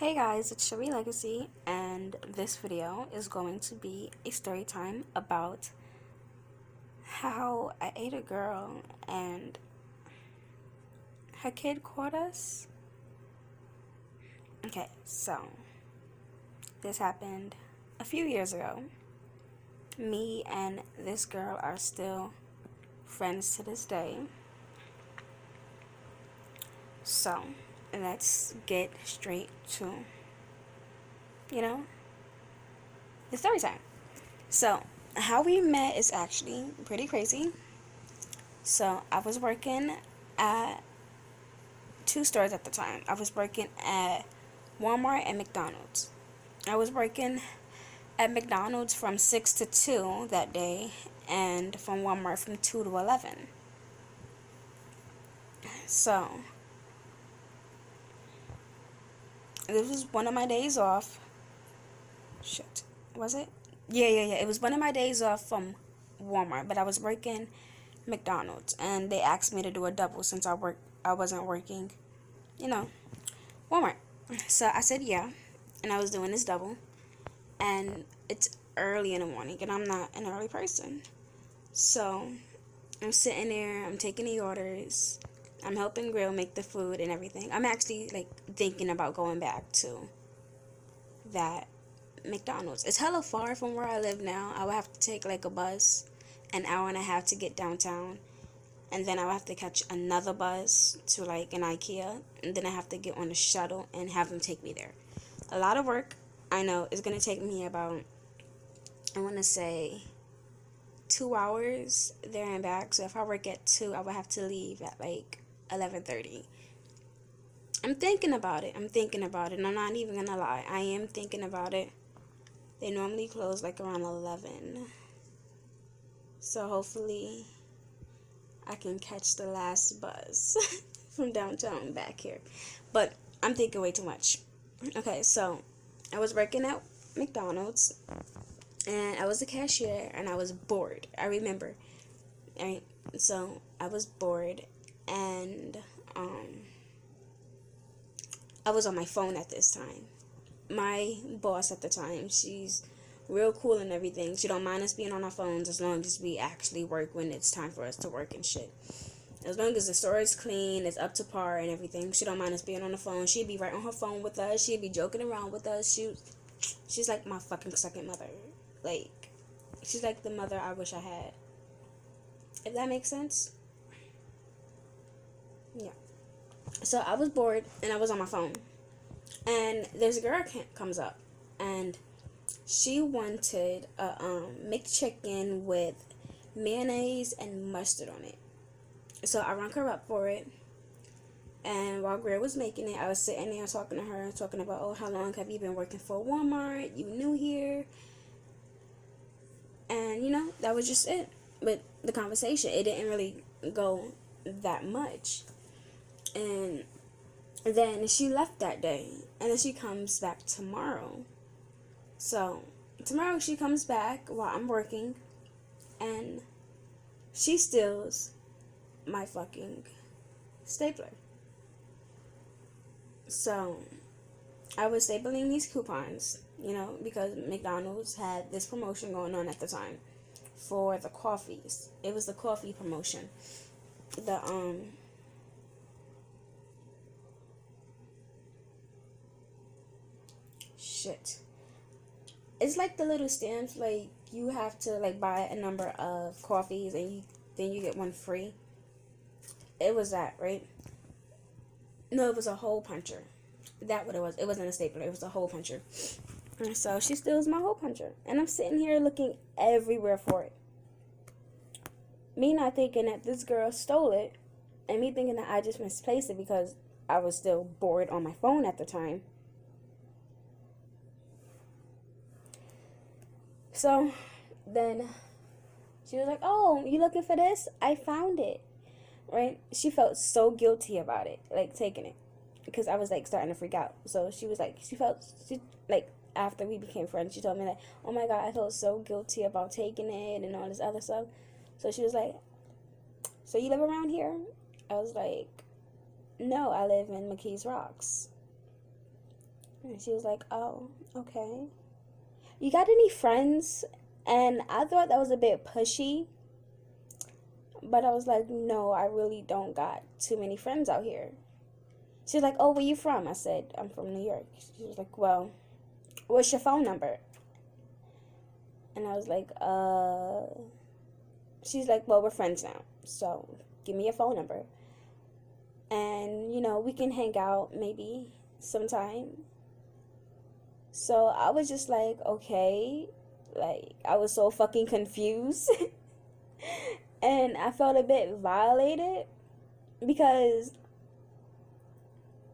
Hey guys, it's Chevylegacee, and this video is going to be a story time about how I ate a girl and her kid caught us. Okay, so this happened a few years ago. Me and this girl are still friends to this day. So let's get straight to, the story time. So, how we met is actually pretty crazy. So, I was working at two stores at the time. I was working at Walmart and McDonald's. I was working at McDonald's from 6 to 2 that day, and from Walmart from 2 to 11. So, this was one of my days off. Shit. Was it? Yeah. It was one of my days off from Walmart, but I was working McDonald's, and they asked me to do a double since I wasn't working, Walmart. So I said yeah, and I was doing this double, and it's early in the morning, and I'm not an early person. So I'm sitting there, I'm taking the orders, I'm helping Grill make the food and everything. I'm actually thinking about going back to that McDonald's. It's hella far from where I live now. I would have to take a bus, an hour and a half to get downtown, and then I would have to catch another bus to an IKEA, and then I have to get on a shuttle and have them take me there. A lot of work. I know it's gonna take me about, I want to say, 2 hours there and back. So if I work at 2, I would have to leave at 11:30. I'm thinking about it. And I'm not even gonna lie. I am thinking about it. They normally close around 11. So hopefully I can catch the last bus from downtown back here. But I'm thinking way too much. Okay, so I was working at McDonald's, and I was a cashier, and I was bored. I remember. Right? So I was bored, and I was on my phone at this time. My boss at the time, she's real cool and everything. She don't mind us being on our phones as long as we actually work when it's time for us to work and shit. As long as the store is clean, it's up to par and everything, she don't mind us being on the phone. She'd be right on her phone with us. She'd be joking around with us. She's like my fucking second mother. She's like the mother I wish I had. If that makes sense. Yeah. So I was bored and I was on my phone. And this girl comes up, and she wanted a McChicken with mayonnaise and mustard on it. So I rang her up for it, and while Greer was making it, I was sitting there talking to her, talking about, oh, how long have you been working for Walmart? You new here? And, that was just it. But the conversation, it didn't really go that much. And then she left that day, and then she comes back tomorrow. So tomorrow she comes back while I'm working, and she steals my fucking stapler. So I was stapling these coupons, because McDonald's had this promotion going on at the time for the coffees. It was the coffee promotion. Shit. It's the little stamps, you have to buy a number of coffees, and then you get one free. It was that, right? No, it was a hole puncher. That what it was. It wasn't a stapler. It was a hole puncher. And so she steals my hole puncher, and I'm sitting here looking everywhere for it. Me not thinking that this girl stole it, and me thinking that I just misplaced it because I was still bored on my phone at the time. So then she was like, oh, you looking for this? I found it. Right? She felt so guilty about it, taking it, because I was starting to freak out. So she was after we became friends, she told me oh my God, I felt so guilty about taking it and all this other stuff. So she was like, so you live around here? I was like, no, I live in McKees Rocks. And she was like, oh, okay. You got any friends? And I thought that was a bit pushy, but I was like, no, I really don't got too many friends out here. She was like, oh, where you from? I said, I'm from New York. She was like, well, what's your phone number? And I was like, she's like, well, we're friends now, so give me your phone number. And, we can hang out maybe sometime. So I was just like, okay. Like, I was so fucking confused. And I felt a bit violated because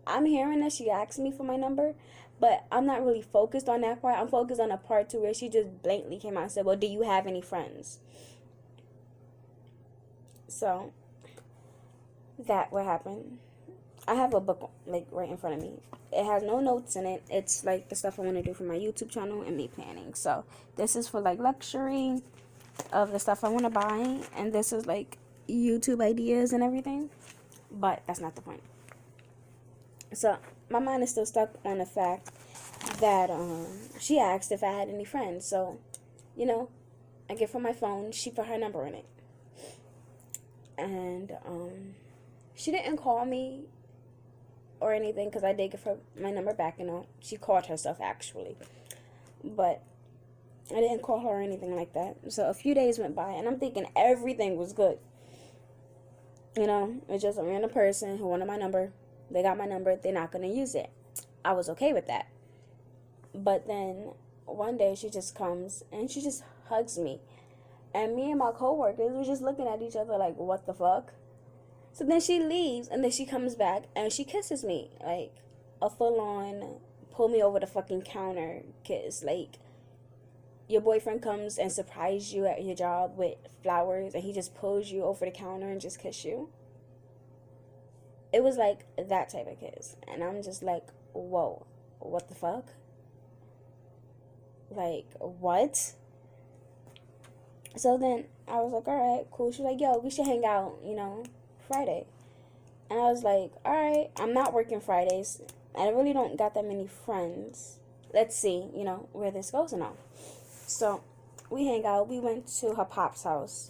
I'm hearing that she asked me for my number, but I'm not really focused on that part. I'm focused on a part to where she just blatantly came out and said, well, do you have any friends? So that what happened. I have a book like right in front of me. It has no notes in it. It's like the stuff I want to do for my YouTube channel and me planning. So this is for like luxury of the stuff I want to buy, and this is like YouTube ideas and everything. But that's not the point. So my mind is still stuck on the fact that she asked if I had any friends. So, I give her my phone. She put her number in it, and she didn't call me or anything because I did give her my number back, she called herself actually, but I didn't call her or anything like that. So a few days went by and I'm thinking everything was good. It's just a random person who wanted my number. They got my number. They're not going to use it. I was okay with that. But then one day she just comes and she just hugs me. And me and my coworkers were just looking at each other like, what the fuck? So then she leaves, and then she comes back, and she kisses me. Like, a full-on, pull me over the fucking counter kiss. Like, your boyfriend comes and surprises you at your job with flowers, and he just pulls you over the counter and just kiss you. It was like that type of kiss. And I'm just like, whoa, what the fuck? Like, what? So then I was like, all right, cool. She was like, yo, we should hang out, Friday. And I was like, all right, I'm not working Fridays. I really don't got that many friends. Let's see, where this goes and all. So we hang out. We went to her pop's house,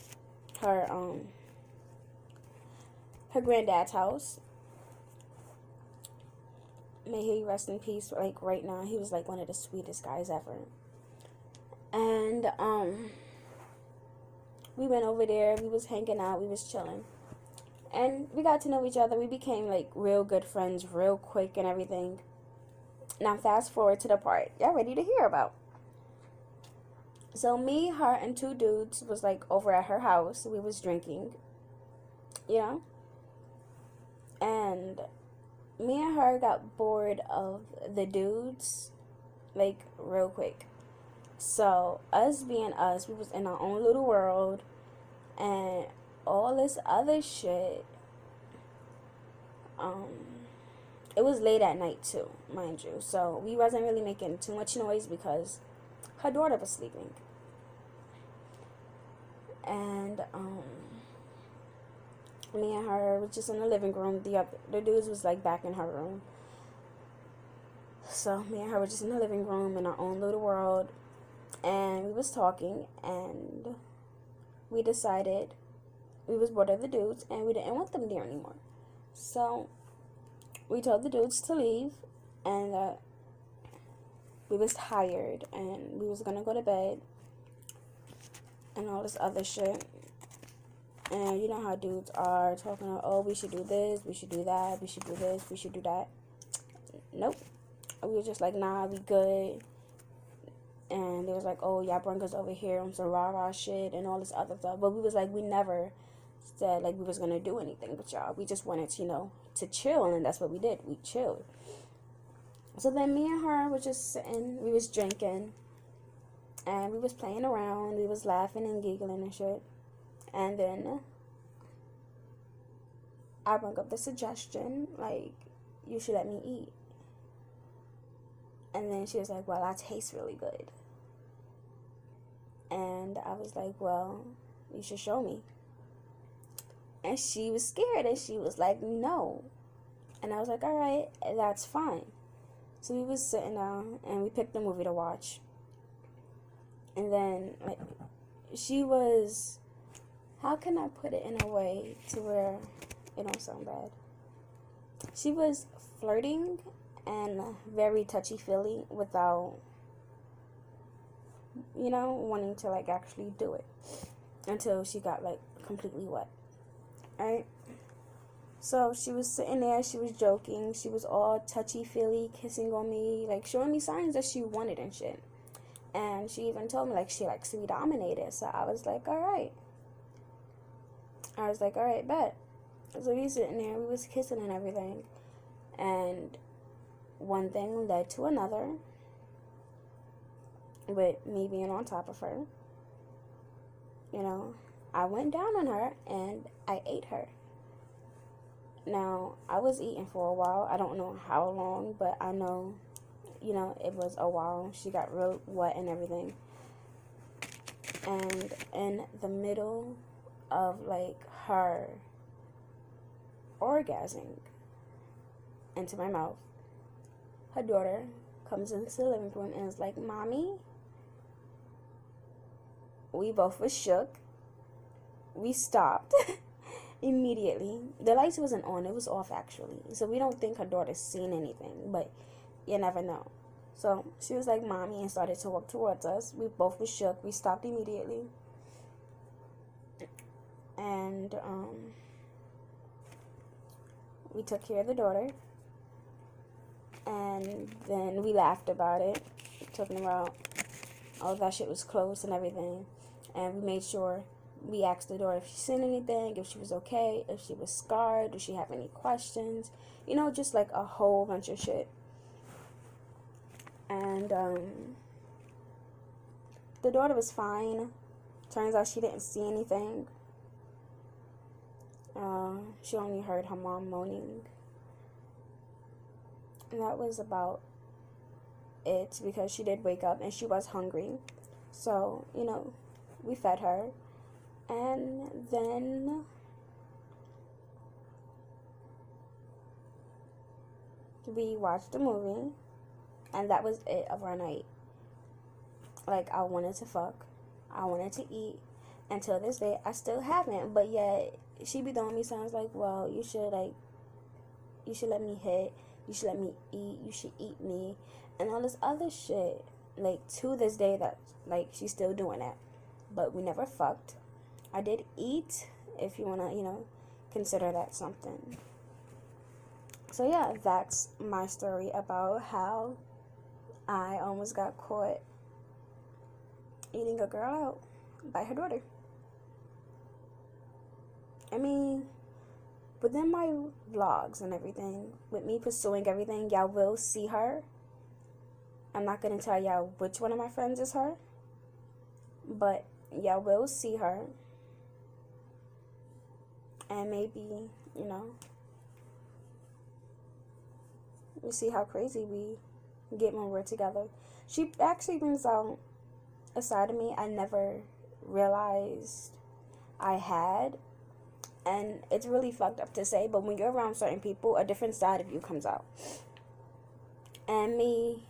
her granddad's house. May he rest in peace. Like right now, he was like one of the sweetest guys ever. And we went over there. We was hanging out. We was chilling. And we got to know each other. We became like real good friends real quick and everything. Now fast forward to the part y'all ready to hear about. So me, her, and two dudes was like over at her house. We was drinking, and me and her got bored of the dudes like real quick. So us being us, we was in our own little world, and all this other shit. It was late at night too, mind you. So we wasn't really making too much noise because her daughter was sleeping. And me and her was just in the living room. The dudes was like back in her room. So me and her were just in the living room in our own little world, and we was talking, and we decided we was bored of the dudes and we didn't want them there anymore. So we told the dudes to leave, and we was tired and we was gonna go to bed and all this other shit. And you know how dudes are talking about, oh, we should do this, we should do that, we should do this, we should do that. Nope. We were just like, nah, we good. And they was like, oh, y'all bring us over here on some rah-rah shit and all this other stuff. But we was like, we never said like we was gonna do anything with y'all. We just wanted to chill, and that's what we did. We chilled. So then me and her was just sitting, we was drinking, and we was playing around, we was laughing and giggling and shit. And then I brought up the suggestion, like, you should let me eat. And then she was like, well, I taste really good. And I was like, well, you should show me. And she was scared, and she was like, no. And I was like, all right, that's fine. So we was sitting down and we picked a movie to watch. And then, like, she was, how can I put it in a way to where it don't sound bad? She was flirting and very touchy-feely without, wanting to, like, actually do it. Until she got, like, completely wet. Alright? So she was sitting there, she was joking, she was all touchy-feely, kissing on me, like, showing me signs that she wanted and shit. And she even told me, like, she likes to be dominated. So I was like, alright. Bet. So we sitting there, we was kissing and everything. And one thing led to another. With me being on top of her. I went down on her and I ate her. Now, I was eating for a while. I don't know how long, but I know, it was a while. She got real wet and everything. And in the middle of, like, her orgasming into my mouth, her daughter comes into the living room and is like, Mommy? We both was shook. We stopped immediately. The lights wasn't on. It was off, actually. So we don't think her daughter's seen anything, but you never know. So she was like, Mommy, and started to walk towards us. We both was shook. We stopped immediately. And we took care of the daughter. And then we laughed about it, talking about all that shit was close and everything. And we made sure we asked the daughter if she seen anything, if she was okay, if she was scarred, did she have any questions, just like a whole bunch of shit. And the daughter was fine. Turns out she didn't see anything. She only heard her mom moaning. And that was about it, because she did wake up and she was hungry. So, we fed her. And then we watched a movie. And that was it of our night. Like, I wanted to fuck. I wanted to eat. Until this day, I still haven't. But yet, she be throwing me signs like, well, you should let me hit. You should let me eat. You should eat me. And all this other shit. Like, to this day, that, like, she's still doing that. But we never fucked. I did eat, if you want to, consider that something. So, yeah, that's my story about how I almost got caught eating a girl out by her daughter. I mean, within my vlogs and everything, with me pursuing everything, y'all will see her. I'm not going to tell y'all which one of my friends is her, but y'all will see her. And maybe, you see how crazy we get when we're together. She actually brings out a side of me I never realized I had. And it's really fucked up to say, but when you're around certain people, a different side of you comes out. And me,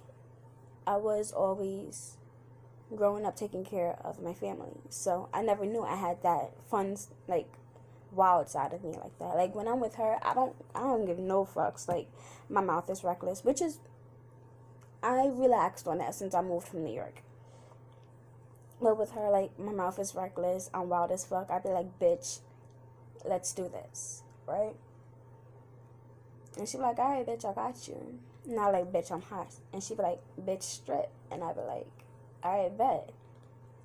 I was always growing up taking care of my family. So I never knew I had that fun, like, wild side of me like that. Like, when I'm with her, I don't give no fucks. Like, my mouth is reckless, which is, I relaxed on that since I moved from New York. But with her, like, my mouth is reckless. I'm wild as fuck. I'd be like, bitch, let's do this, right? And she be like, alright, bitch, I got you. And I like, bitch, I'm hot. And she be like, bitch, strip. And I be like, alright, bet.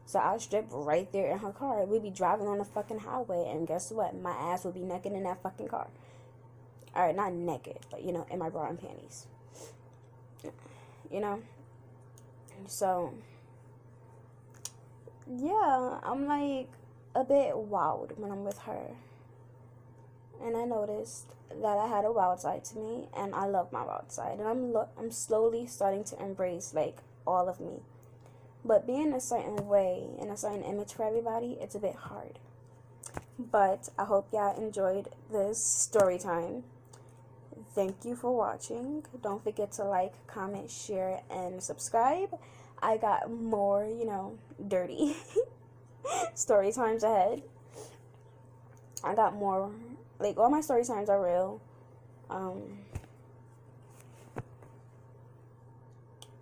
So I'll strip right there in her car. We'd be driving on the fucking highway, and guess what? My ass would be naked in that fucking car. Alright, not naked, but, in my bra and panties. So, yeah, I'm, like, a bit wild when I'm with her. And I noticed that I had a wild side to me, and I love my wild side. And I'm slowly starting to embrace, like, all of me. But being a certain way, in a certain image for everybody, it's a bit hard. But I hope y'all enjoyed this story time. thank you for watching. Don't forget to like, comment, share, and subscribe. I got more, dirty story times ahead. I got more, like, all my story times are real.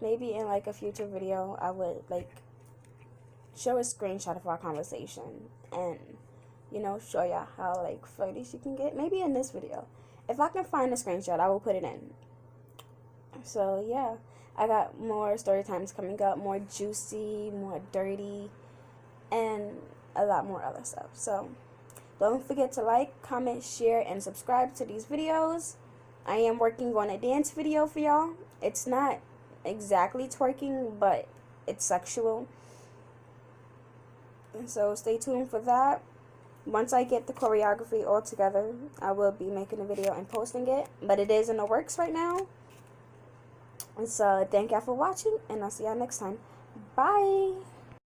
Maybe in, like, a future video, I would, like, show a screenshot of our conversation and, show y'all how, like, flirty she can get. Maybe in this video. If I can find a screenshot, I will put it in. So, yeah. I got more story times coming up. More juicy, more dirty, and a lot more other stuff. So, don't forget to like, comment, share, and subscribe to these videos. I am working on a dance video for y'all. It's not exactly twerking, but it's sexual. And so stay tuned for that. Once I get the choreography all together, I will be making a video and posting it. But it is in the works right now. And so thank y'all for watching, and I'll see y'all next time. Bye!